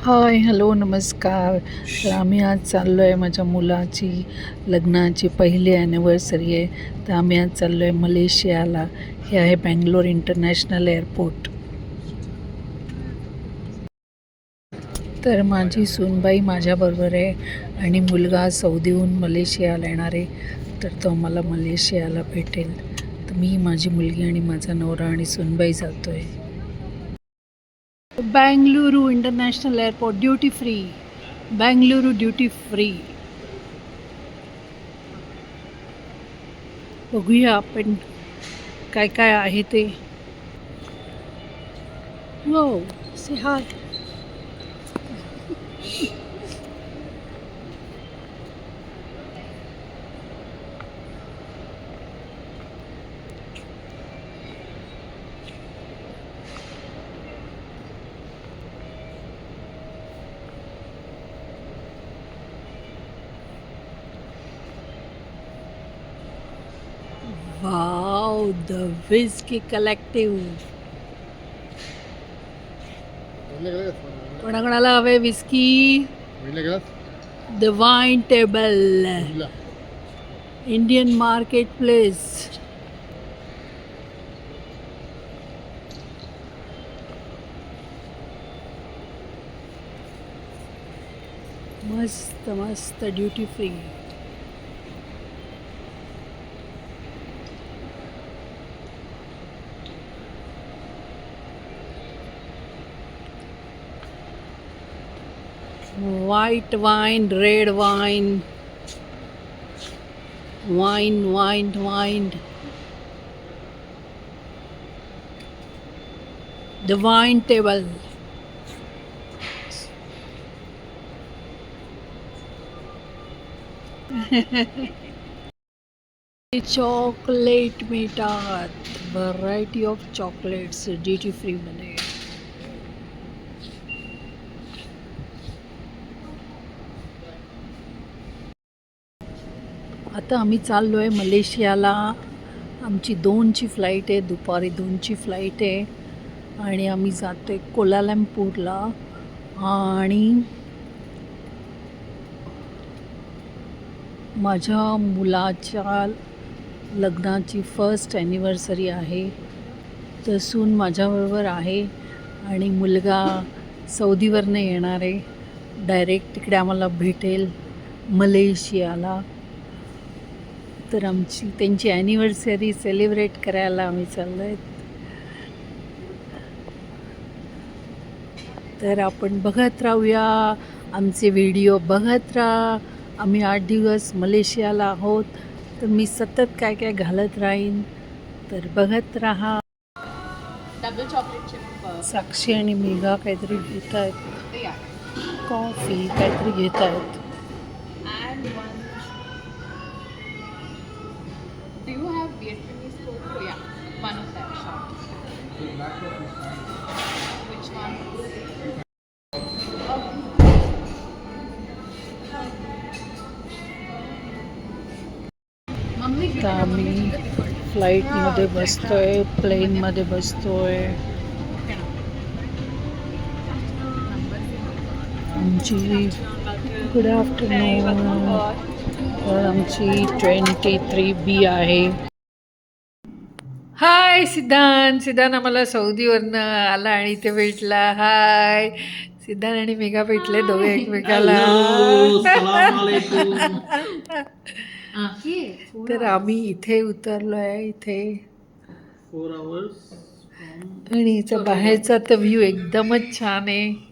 Hi hello नमस्कार. तर आम्ही आज चाललो आहे, माझ्या मुलाची लग्नाची पहिली ॲनिव्हर्सरी आहे. तर आम्ही आज चाललो आहे मलेशियाला. हे आहे बँगलोर इंटरनॅशनल एअरपोर्ट. तर माझी सूनबाई माझ्याबरोबर आहे आणि मुलगा सौदीहून मलेशियाला येणार आहे. तर तो मला मलेशियाला भेटेल. तर मी, माझी मुलगी आणि माझा नवरा आणि सूनबाई जातो आहे. Bengaluru international airport duty free. Bengaluru duty free. बघूया आपण काय काय आहे ते. हो, say hi. Wow, the whisky collective. कोणाकोणाला हवे whisky? The wine table, Indian market place. मस्त मस्त duty free. White wine, red wine, wine wine wine. The wine table. Chocolate मिळतात, व्हरायटी ऑफ चॉकलेट्स ड्युटी फ्रीमध्ये. आता आम्ही चाललो आहे मलेशियाला. आमची 2ची फ्लाईट आहे, दुपारी 2ची फ्लाईट आहे आणि आम्ही जातो आहे कोलालंपूरला. आणि माझ्या मुलाच्या लग्नाची फर्स्ट ॲनिव्हर्सरी आहे. तर सून माझ्याबरोबर आहे आणि मुलगा सौदीवरनं येणार आहे. डायरेक्ट तिकडे आम्हाला भेटेल मलेशियाला. तर त्यांची ॲनिव्हर्सरी सेलिब्रेट करायला आम्ही चाललो आहे. तर आपण बघत राहूया, आमचे व्हिडिओ बघत राहा. आम्ही 8 दिवस मलेशियाला आहोत, तर मी सतत काय काय घालत राहीन, तर बघत राहा. Double chocolate chip. साक्षी आणि मेघा काहीतरी घेत आहेत, कॉफी काहीतरी घेत आहेत. And one. Do you have Vietnamese food? Oh yeah, one of that shop. Which one? Mummy आता आम्ही फ्लाईटमध्ये बसतोय, प्लेनमध्ये बसतोय. आमची गुड आफ्टरनून. तर आमची 23B आहे. हाय सिद्धांत. सिद्धांत आम्हाला सौदीवरनं आला आणि इथे भेटला. हाय सिद्धांत आणि मेघा भेटले दोघे एकमेकाला. तर आम्ही इथे उतरलो आहे, इथे. 4 hours आणि इथं बाहेरचा तर व्ह्यू एकदमच छान आहे.